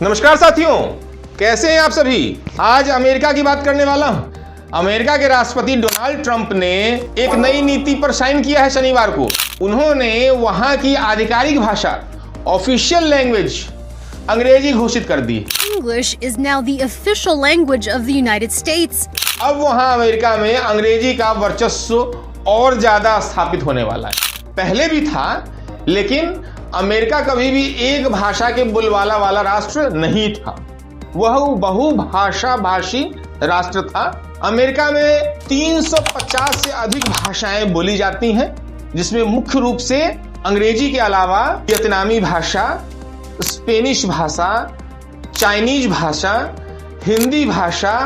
नमस्कार साथियों, कैसे हैं आप सभी। आज अमेरिका की बात करने वाला हूं। अमेरिका के राष्ट्रपति डोनाल्ड ट्रंप ने एक नई नीति पर साइन किया है शनिवार को। उन्होंने वहां की आधिकारिक भाषा, ऑफिशियल लैंग्वेज, अंग्रेजी घोषित कर दी। English is now the official language of the United States. अब वहां अमेरिका में अंग्रेजी का वर्चस्व और ज्यादा स्थापित होने वाला है। पहले भी था, लेकिन अमेरिका कभी भी एक भाषा के बोलबाला वाला राष्ट्र नहीं था। वह बहुभाषा भाषी राष्ट्र था। अमेरिका में 350 से अधिक भाषाएं बोली जाती हैं, जिसमें मुख्य रूप से अंग्रेजी के अलावा वियतनामी भाषा, स्पेनिश भाषा, चाइनीज भाषा, हिंदी भाषा,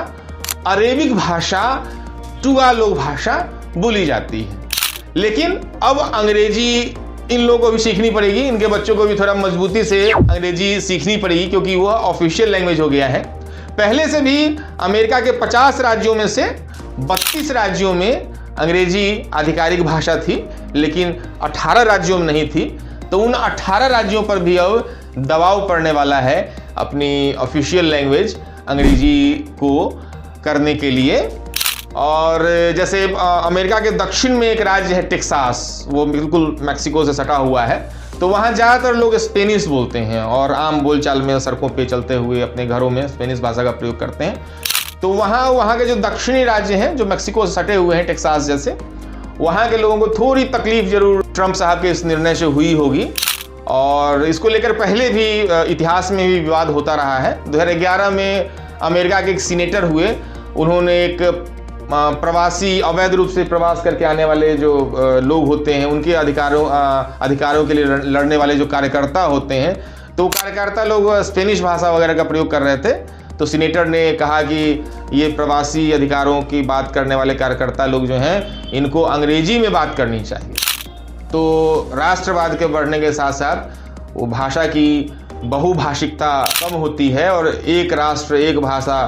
अरेबिक भाषा, टुगालोग भाषा बोली जाती है। लेकिन अब अंग्रेजी इन लोगों को भी सीखनी पड़ेगी, इनके बच्चों को भी थोड़ा मजबूती से अंग्रेजी सीखनी पड़ेगी, क्योंकि वह ऑफिशियल लैंग्वेज हो गया है। पहले से भी अमेरिका के 50 राज्यों में से 32 राज्यों में अंग्रेजी आधिकारिक भाषा थी, लेकिन 18 राज्यों में नहीं थी। तो उन 18 राज्यों पर भी अब दबाव पड़ने वाला है अपनी ऑफिशियल लैंग्वेज अंग्रेजी को करने के लिए। और जैसे अमेरिका के दक्षिण में एक राज्य है टेक्सास, वो बिल्कुल मैक्सिको से सटा हुआ है। तो वहाँ ज़्यादातर लोग स्पेनिश बोलते हैं और आम बोलचाल में सड़कों पे चलते हुए अपने घरों में स्पेनिश भाषा का प्रयोग करते हैं। तो वहाँ के जो दक्षिणी राज्य हैं, जो मैक्सिको से सटे हुए हैं, टेक्सास जैसे, वहाँ के लोगों को थोड़ी तकलीफ जरूर ट्रंप साहब के इस निर्णय से हुई होगी। और इसको लेकर पहले भी इतिहास में भी विवाद होता रहा है। 2011 में अमेरिका के एक सीनेटर हुए, उन्होंने एक प्रवासी, अवैध रूप से प्रवास करके आने वाले जो लोग होते हैं, उनके अधिकारों के लिए लड़ने वाले जो कार्यकर्ता होते हैं, तो कार्यकर्ता लोग स्पेनिश भाषा वगैरह का प्रयोग कर रहे थे। तो सीनेटर ने कहा कि ये प्रवासी अधिकारों की बात करने वाले कार्यकर्ता लोग जो हैं, इनको अंग्रेजी में बात करनी चाहिए। तो राष्ट्रवाद के बढ़ने के साथ साथ वो भाषा की बहुभाषिकता कम होती है और एक राष्ट्र एक भाषा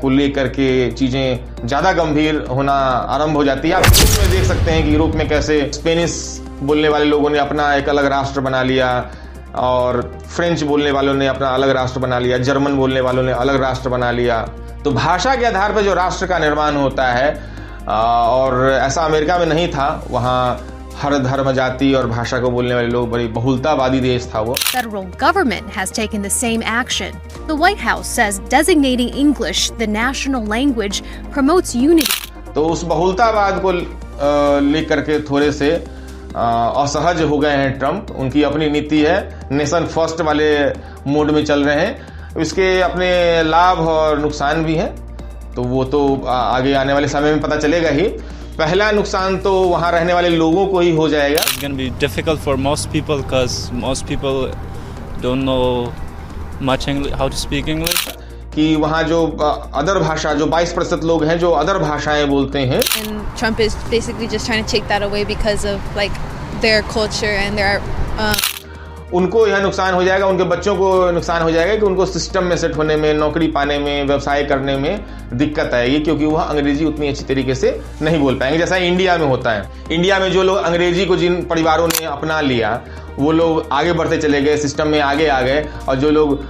को लेकर के चीज़ें ज़्यादा गंभीर होना आरंभ हो जाती है। आप यूरोप में देख सकते हैं कि यूरोप में कैसे स्पेनिश बोलने वाले लोगों ने अपना एक अलग राष्ट्र बना लिया, और फ्रेंच बोलने वालों ने अपना अलग राष्ट्र बना लिया, जर्मन बोलने वालों ने अलग राष्ट्र बना लिया। तो भाषा के आधार पर जो राष्ट्र का निर्माण होता है, और ऐसा अमेरिका में नहीं था। वहाँ हर धर्म, जाति और भाषा को बोलने वाले लोग, बड़ी बहुलतावादी देश था वो। Federal government has taken the same action. The White House says designating English the national language promotes unity. तो उस बहुलतावाद को लेकर के थोड़े से असहज हो गए हैं ट्रंप। उनकी अपनी नीति है, नेशन फर्स्ट वाले मोड में चल रहे हैं। इसके अपने लाभ और नुकसान भी हैं, तो वो तो आगे आने वाले समय में पता चलेगा ही। पहला नुकसान तो वहाँ रहने वाले लोगों को ही हो जाएगा। It's going to be difficult for most people because most people don't know much English, how to speak English. कि वहाँ जो अदर भाषा, जो 22% लोग हैं जो अदर भाषाएं बोलते हैं, And Trump is basically just trying to take that away because of like their culture and their उनको यह नुकसान हो जाएगा, उनके बच्चों को नुकसान हो जाएगा कि उनको सिस्टम में सेट होने में, नौकरी पाने में, व्यवसाय करने में दिक्कत आएगी, क्योंकि वह अंग्रेजी उतनी अच्छी तरीके से नहीं बोल पाएंगे जैसा इंडिया में होता है। इंडिया में जो लोग अंग्रेजी को, जिन परिवारों ने अपना लिया, वो लोग आगे बढ़ते चले गए, सिस्टम में आगे आ गए। और जो लोग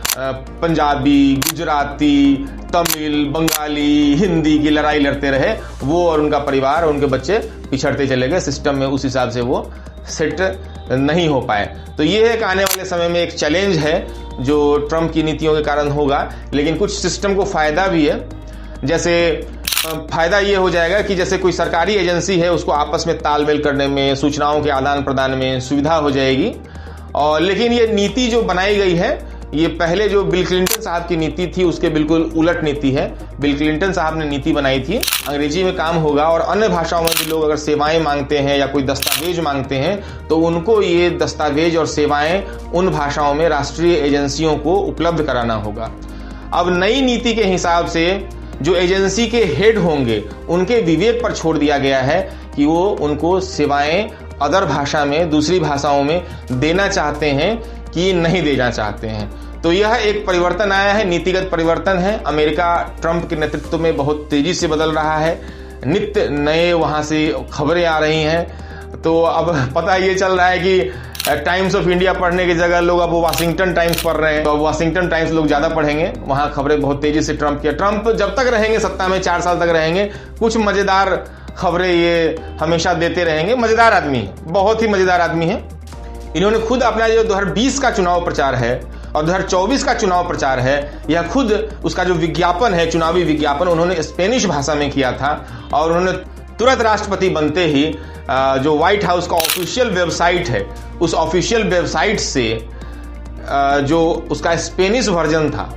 पंजाबी, गुजराती, तमिल, बंगाली, हिंदी की लड़ाई लड़ते रहे, वो और उनका परिवार और उनके बच्चे पिछड़ते चले गए, सिस्टम में उस हिसाब से वो सेट नहीं हो पाए। तो ये एक आने वाले समय में एक चैलेंज है जो ट्रंप की नीतियों के कारण होगा। लेकिन कुछ सिस्टम को फायदा भी है। जैसे फायदा ये हो जाएगा कि जैसे कोई सरकारी एजेंसी है, उसको आपस में तालमेल करने में, सूचनाओं के आदान प्रदान में सुविधा हो जाएगी। और लेकिन ये नीति जो बनाई गई है, ये पहले जो बिल क्लिंटन साहब की नीति थी उसके बिल्कुल उलट नीति है। बिल क्लिंटन साहब ने नीति बनाई थी अंग्रेजी में काम होगा, और अन्य भाषाओं में भी लोग अगर सेवाएं मांगते हैं या कोई दस्तावेज मांगते हैं, तो उनको ये दस्तावेज और सेवाएं उन भाषाओं में राष्ट्रीय एजेंसियों को उपलब्ध कराना होगा। अब नई नीति के हिसाब से जो एजेंसी के हेड होंगे, उनके विवेक पर छोड़ दिया गया है कि वो उनको सेवाएं अदर भाषा में, दूसरी भाषाओं में देना चाहते हैं कि नहीं देना चाहते हैं। तो यह एक परिवर्तन आया है, नीतिगत परिवर्तन है। अमेरिका ट्रंप के नेतृत्व में बहुत तेजी से बदल रहा है, नित्य नए वहाँ से खबरें आ रही हैं। तो अब पता ये चल रहा है कि टाइम्स ऑफ इंडिया पढ़ने की जगह लोग अब वाशिंगटन टाइम्स पढ़ रहे हैं, तो अब वाशिंगटन टाइम्स लोग ज्यादा पढ़ेंगे। वहां खबरें बहुत तेजी से ट्रंप जब तक रहेंगे सत्ता में, 4 साल तक रहेंगे, कुछ मजेदार खबरें ये हमेशा देते रहेंगे। मजेदार आदमी है, बहुत ही मजेदार आदमी है। इन्होंने खुद अपना जो 2020 का चुनाव प्रचार है और 2024 का चुनाव प्रचार है, यह खुद उसका जो विज्ञापन है, चुनावी विज्ञापन, उन्होंने स्पेनिश भाषा में किया था। और उन्होंने तुरंत राष्ट्रपति बनते ही जो व्हाइट हाउस का ऑफिशियल वेबसाइट है, उस ऑफिशियल वेबसाइट से जो उसका स्पेनिश वर्जन था,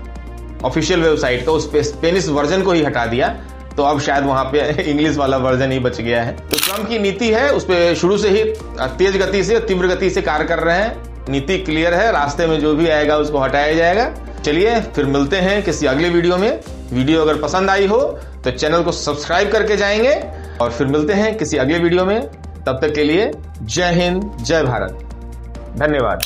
ऑफिशियल वेबसाइट का, उस स्पेनिश वर्जन को ही हटा दिया। तो अब शायद वहां पे इंग्लिश वाला वर्जन ही बच गया है। तो ट्रंप की नीति है, उस पर शुरू से ही तेज गति से, तीव्र गति से कार्य कर रहे हैं। नीति क्लियर है, रास्ते में जो भी आएगा उसको हटाया जाएगा। चलिए फिर मिलते हैं किसी अगले वीडियो में। वीडियो अगर पसंद आई हो तो चैनल को सब्सक्राइब करके जाएंगे, और फिर मिलते हैं किसी अगले वीडियो में। तब तक के लिए जय हिंद, जय भारत, धन्यवाद।